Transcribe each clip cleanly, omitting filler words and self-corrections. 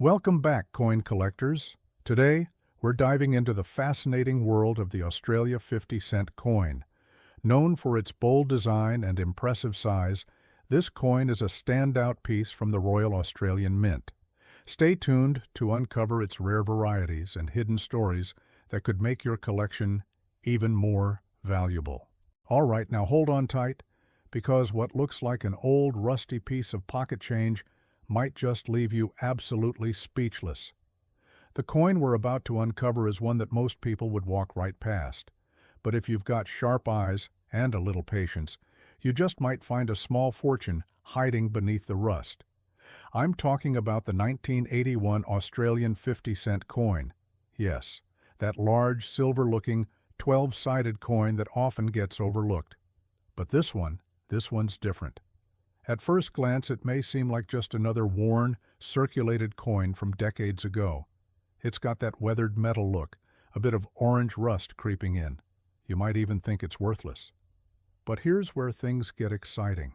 Welcome back, coin collectors. Today, we're diving into the fascinating world of the Australia 50-cent coin. Known for its bold design and impressive size, this coin is a standout piece from the Royal Australian Mint. Stay tuned to uncover its rare varieties and hidden stories that could make your collection even more valuable. All right, now hold on tight, because what looks like an old, rusty piece of pocket change might just leave you absolutely speechless. The coin we're about to uncover is one that most people would walk right past. But if you've got sharp eyes and a little patience, you just might find a small fortune hiding beneath the rust. I'm talking about the 1981 Australian 50-cent coin. Yes, that large, silver-looking, 12-sided coin that often gets overlooked. But this one's different. At first glance, it may seem like just another worn, circulated coin from decades ago. It's got that weathered metal look, a bit of orange rust creeping in. You might even think it's worthless. But here's where things get exciting.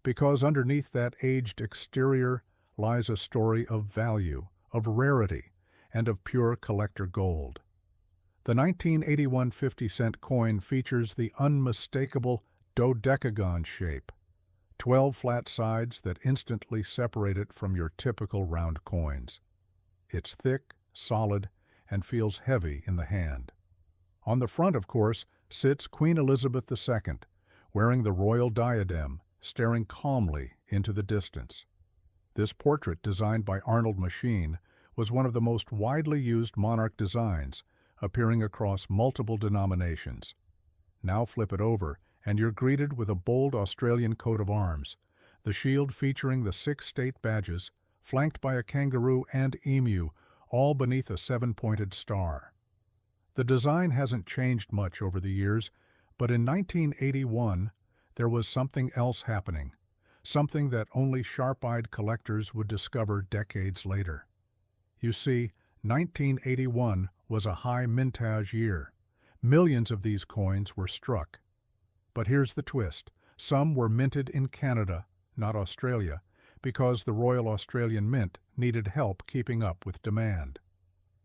Because underneath that aged exterior lies a story of value, of rarity, and of pure collector gold. The 1981 50-cent coin features the unmistakable dodecagon shape. 12 flat sides that instantly separate it from your typical round coins. It's thick, solid, and feels heavy in the hand. On the front, of course, sits Queen Elizabeth II, wearing the royal diadem, staring calmly into the distance. This portrait, designed by Arnold Machine, was one of the most widely used monarch designs, appearing across multiple denominations. Now flip it over, and you're greeted with a bold Australian coat of arms, the shield featuring the 6 state badges, flanked by a kangaroo and emu, all beneath a 7-pointed star. The design hasn't changed much over the years, but in 1981, there was something else happening, something that only sharp-eyed collectors would discover decades later. You see, 1981 was a high mintage year. Millions of these coins were struck. But here's the twist. Some were minted in Canada, not Australia, because the Royal Australian Mint needed help keeping up with demand.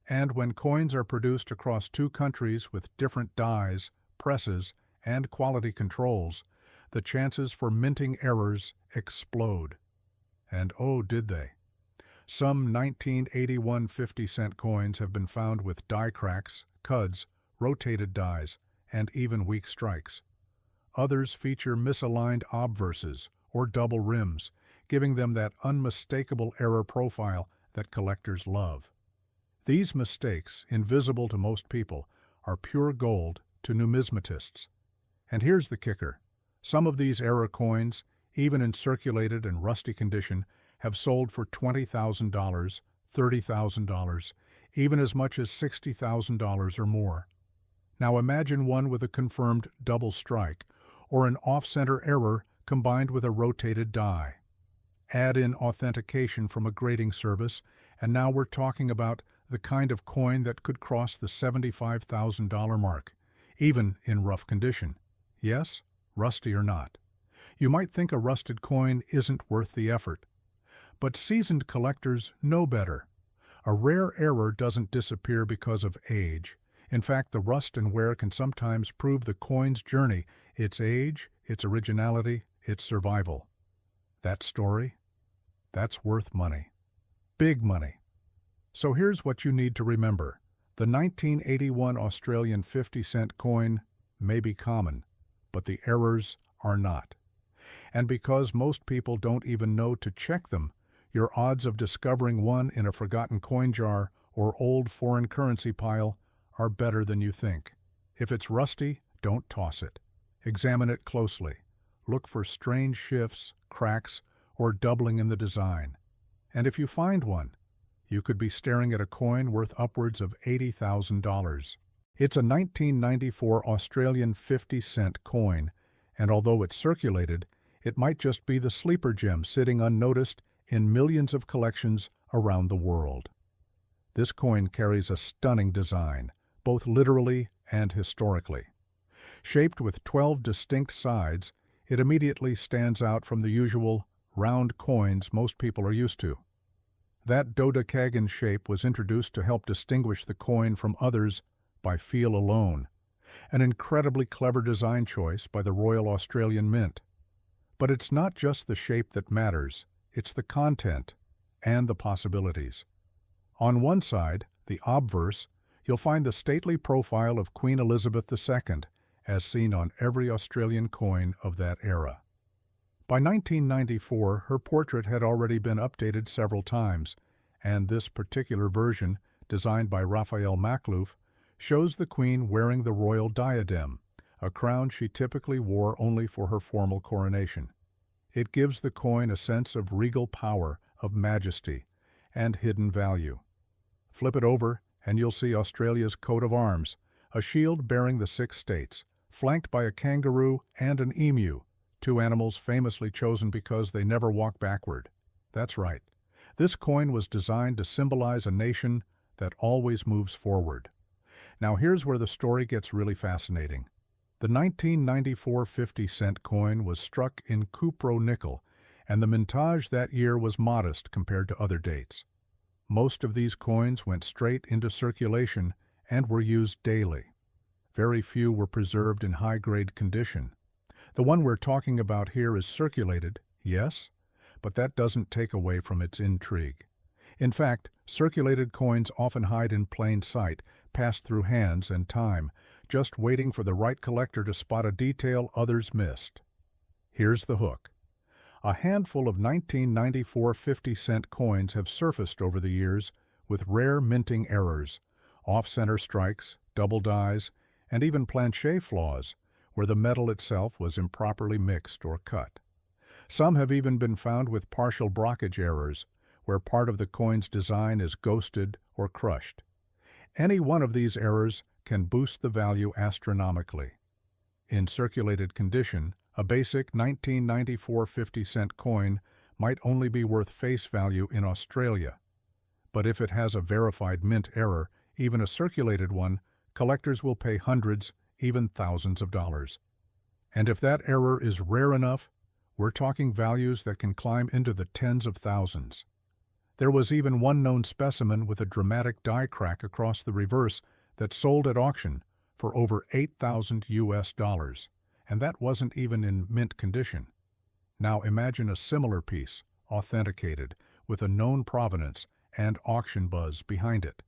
And when coins are produced across 2 countries with different dies, presses, and quality controls, the chances for minting errors explode. And oh, did they. Some 1981 50-cent coins have been found with die cracks, cuds, rotated dies, and even weak strikes. Others feature misaligned obverses or double rims, giving them that unmistakable error profile that collectors love. These mistakes, invisible to most people, are pure gold to numismatists. And here's the kicker. Some of these error coins, even in circulated and rusty condition, have sold for $20,000, $30,000, even as much as $60,000 or more. Now imagine one with a confirmed double strike, or an off-center error combined with a rotated die. Add in authentication from a grading service, and now we're talking about the kind of coin that could cross the $75,000 mark, even in rough condition. Yes, rusty or not. You might think a rusted coin isn't worth the effort. But seasoned collectors know better. A rare error doesn't disappear because of age. In fact, the rust and wear can sometimes prove the coin's journey, its age, its originality, its survival. That story? That's worth money. Big money. So here's what you need to remember. The 1981 Australian 50-cent coin may be common, but the errors are not. And because most people don't even know to check them, your odds of discovering one in a forgotten coin jar or old foreign currency pile are better than you think. If it's rusty, don't toss it. Examine it closely. Look for strange shifts, cracks, or doubling in the design. And if you find one, you could be staring at a coin worth upwards of $80,000. It's a 1994 Australian 50-cent coin, and although it's circulated, it might just be the sleeper gem sitting unnoticed in millions of collections around the world. This coin carries a stunning design, both literally and historically. Shaped with 12 distinct sides, it immediately stands out from the usual round coins most people are used to. That dodecagon shape was introduced to help distinguish the coin from others by feel alone, an incredibly clever design choice by the Royal Australian Mint. But it's not just the shape that matters, it's the content and the possibilities. On one side, the obverse, you'll find the stately profile of Queen Elizabeth II, as seen on every Australian coin of that era. By 1994, her portrait had already been updated several times, and this particular version, designed by Raphael Maklouf, shows the Queen wearing the royal diadem, a crown she typically wore only for her formal coronation. It gives the coin a sense of regal power, of majesty, and hidden value. Flip it over, and you'll see Australia's coat of arms, a shield bearing the 6 states, flanked by a kangaroo and an emu, 2 animals famously chosen because they never walk backward. That's right. This coin was designed to symbolize a nation that always moves forward. Now here's where the story gets really fascinating. The 1994 50-cent coin was struck in cupro nickel, and the mintage that year was modest compared to other dates. Most of these coins went straight into circulation and were used daily. Very few were preserved in high-grade condition. The one we're talking about here is circulated, yes, but that doesn't take away from its intrigue. In fact, circulated coins often hide in plain sight, pass through hands and time, just waiting for the right collector to spot a detail others missed. Here's the hook. A handful of 1994 50-cent coins have surfaced over the years with rare minting errors, off-center strikes, double dies, and even planchet flaws, where the metal itself was improperly mixed or cut. Some have even been found with partial blockage errors, where part of the coin's design is ghosted or crushed. Any one of these errors can boost the value astronomically. In circulated condition, a basic 1994 50-cent coin might only be worth face value in Australia. But if it has a verified mint error, even a circulated one, collectors will pay hundreds, even thousands of dollars. And if that error is rare enough, we're talking values that can climb into the tens of thousands. There was even one known specimen with a dramatic die crack across the reverse that sold at auction for over $8,000, and that wasn't even in mint condition. Now imagine a similar piece, authenticated, with a known provenance and auction buzz behind it.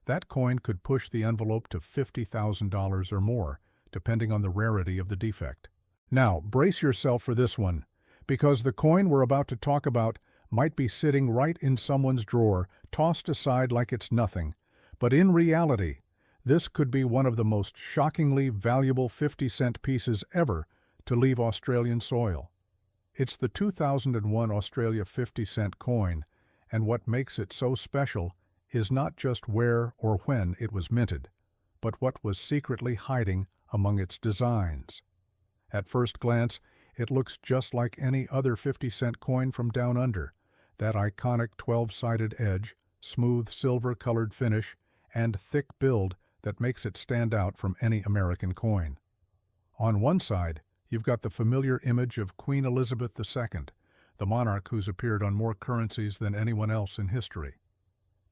That coin could push the envelope to $50,000 or more, depending on the rarity of the defect. Now, brace yourself for this one, because the coin we're about to talk about might be sitting right in someone's drawer, tossed aside like it's nothing. But in reality, this could be one of the most shockingly valuable 50-cent pieces ever to leave Australian soil. It's the 2001 Australia 50-cent coin, and what makes it so special is not just where or when it was minted, but what was secretly hiding among its designs. At first glance, it looks just like any other 50-cent coin from down under, that iconic 12-sided edge, smooth silver-colored finish, and thick build that makes it stand out from any American coin. On one side, you've got the familiar image of Queen Elizabeth II, the monarch who's appeared on more currencies than anyone else in history.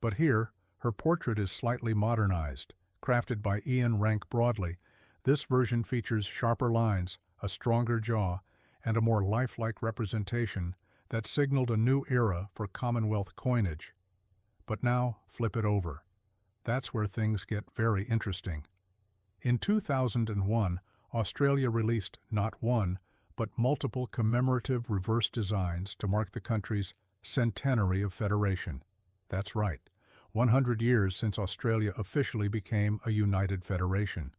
But here, her portrait is slightly modernized. Crafted by Ian Rank Broadley, this version features sharper lines, a stronger jaw, and a more lifelike representation that signaled a new era for Commonwealth coinage. But now, flip it over. That's where things get very interesting. In 2001, Australia released not one, but multiple commemorative reverse designs to mark the country's centenary of federation. That's right, 100 years since Australia officially became a united federation.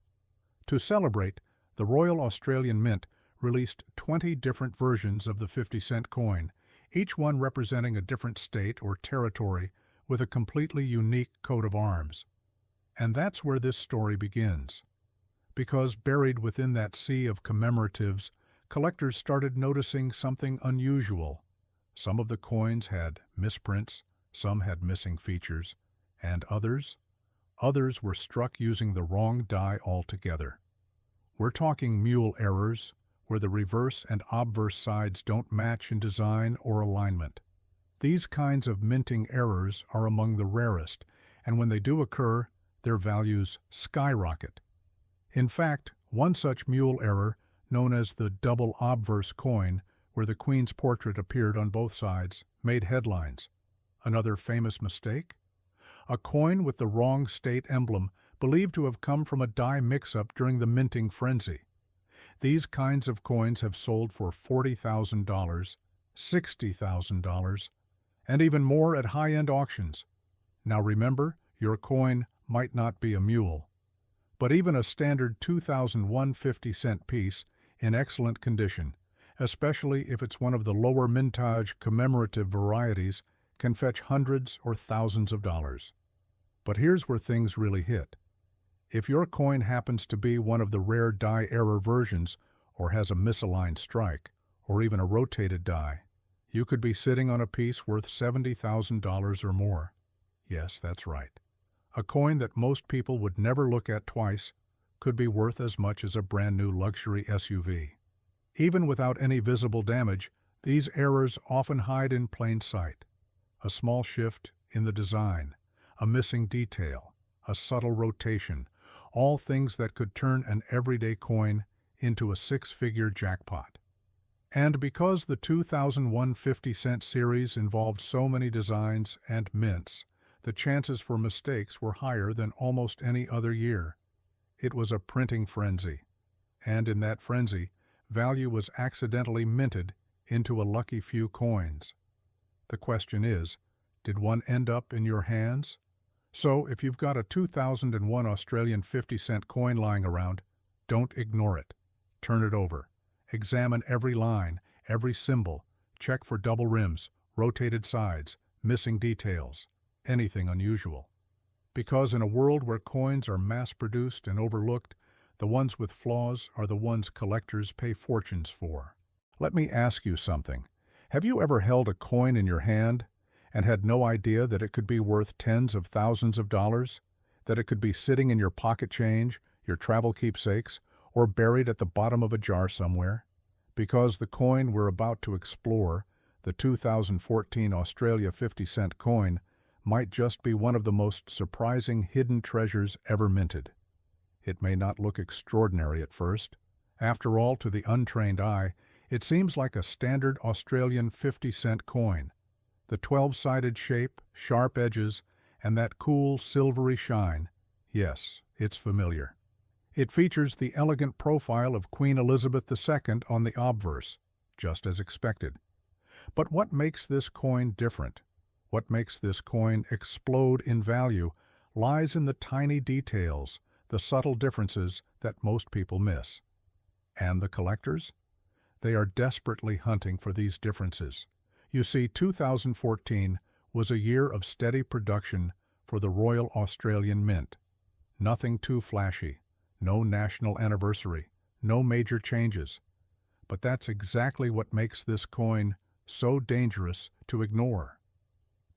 To celebrate, the Royal Australian Mint released 20 different versions of the 50-cent coin, each one representing a different state or territory with a completely unique coat of arms. And that's where this story begins. Because buried within that sea of commemoratives, collectors started noticing something unusual. Some of the coins had misprints, some had missing features, and others were struck using the wrong die altogether. We're talking mule errors, where the reverse and obverse sides don't match in design or alignment. These kinds of minting errors are among the rarest, and when they do occur, their values skyrocket. In fact, one such mule error, known as the double obverse coin, where the Queen's portrait appeared on both sides, made headlines. Another famous mistake? A coin with the wrong state emblem, believed to have come from a die mix-up during the minting frenzy. These kinds of coins have sold for $40,000, $60,000, and even more at high-end auctions. Now remember, your coin might not be a mule. But even a standard 2001 50-cent piece, in excellent condition, especially if it's one of the lower mintage commemorative varieties, can fetch hundreds or thousands of dollars. But here's where things really hit. If your coin happens to be one of the rare die error versions, or has a misaligned strike, or even a rotated die, you could be sitting on a piece worth $70,000 or more. Yes, that's right. A coin that most people would never look at twice could be worth as much as a brand new luxury SUV. Even without any visible damage, these errors often hide in plain sight. A small shift in the design, a missing detail, a subtle rotation, all things that could turn an everyday coin into a six-figure jackpot. And because the 2001 50-cent series involved so many designs and mints, the chances for mistakes were higher than almost any other year. It was a printing frenzy, and in that frenzy, value was accidentally minted into a lucky few coins. The question is, did one end up in your hands? So, if you've got a 2001 Australian 50-cent coin lying around, don't ignore it. Turn it over. Examine every line, every symbol. Check for double rims, rotated sides, missing details, anything unusual. Because in a world where coins are mass-produced and overlooked, the ones with flaws are the ones collectors pay fortunes for. Let me ask you something. Have you ever held a coin in your hand and had no idea that it could be worth tens of thousands of dollars? That it could be sitting in your pocket change, your travel keepsakes, or buried at the bottom of a jar somewhere? Because the coin we're about to explore, the 2014 Australia 50-cent coin, might just be one of the most surprising hidden treasures ever minted. It may not look extraordinary at first. After all, to the untrained eye, it seems like a standard Australian 50-cent coin. The 12-sided shape, sharp edges, and that cool silvery shine. Yes, it's familiar. It features the elegant profile of Queen Elizabeth II on the obverse, just as expected. But what makes this coin different? What makes this coin explode in value lies in the tiny details, the subtle differences that most people miss. And the collectors? They are desperately hunting for these differences. You see, 2014 was a year of steady production for the Royal Australian Mint. Nothing too flashy, no national anniversary, no major changes. But that's exactly what makes this coin so dangerous to ignore.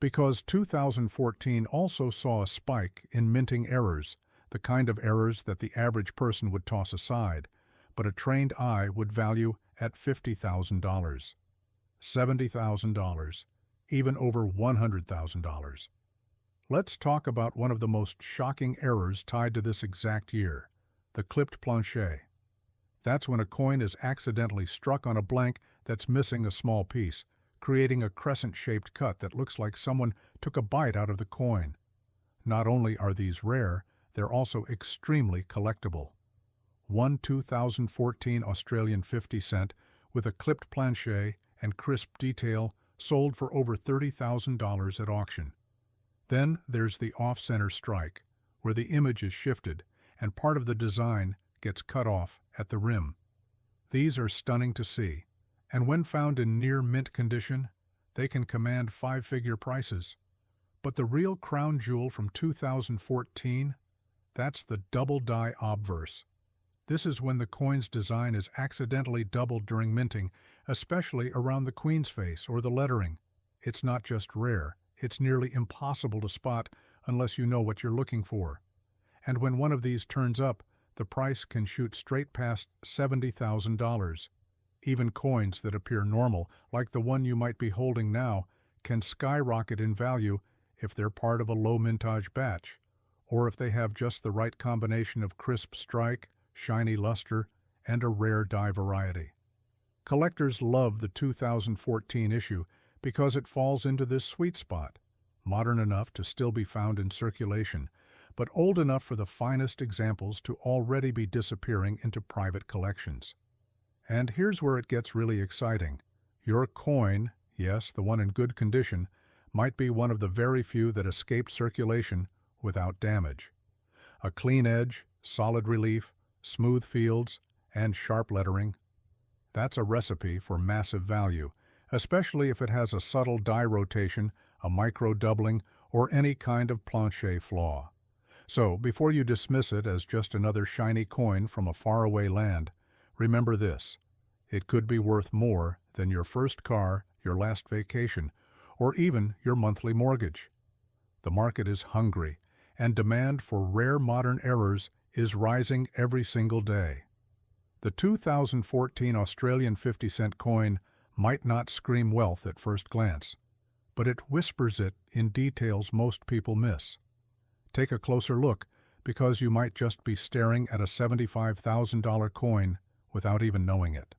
Because 2014 also saw a spike in minting errors, the kind of errors that the average person would toss aside, but a trained eye would value at $50,000, $70,000, even over $100,000. Let's talk about one of the most shocking errors tied to this exact year, the clipped planchet. That's when a coin is accidentally struck on a blank that's missing a small piece, creating a crescent-shaped cut that looks like someone took a bite out of the coin. Not only are these rare, they're also extremely collectible. One 2014 Australian 50-cent with a clipped planchet and crisp detail sold for over $30,000 at auction. Then there's the off-center strike, where the image is shifted and part of the design gets cut off at the rim. These are stunning to see, and when found in near mint condition, they can command five-figure prices. But the real crown jewel from 2014, that's the double die obverse. This is when the coin's design is accidentally doubled during minting, especially around the Queen's face or the lettering. It's not just rare, it's nearly impossible to spot unless you know what you're looking for. And when one of these turns up, the price can shoot straight past $70,000. Even coins that appear normal, like the one you might be holding now, can skyrocket in value if they're part of a low mintage batch, or if they have just the right combination of crisp strike, shiny luster, and a rare die variety. Collectors love the 2014 issue because it falls into this sweet spot, modern enough to still be found in circulation, but old enough for the finest examples to already be disappearing into private collections. And here's where it gets really exciting. Your coin, yes, the one in good condition, might be one of the very few that escaped circulation without damage. A clean edge, solid relief, smooth fields, and sharp lettering. That's a recipe for massive value, especially if it has a subtle die rotation, a micro doubling, or any kind of planche flaw. So, before you dismiss it as just another shiny coin from a faraway land, remember this: it could be worth more than your first car, your last vacation, or even your monthly mortgage. The market is hungry, and demand for rare modern errors is rising every single day. The 2014 Australian 50-cent coin might not scream wealth at first glance, but it whispers it in details most people miss. Take a closer look, because you might just be staring at a $75,000 coin without even knowing it.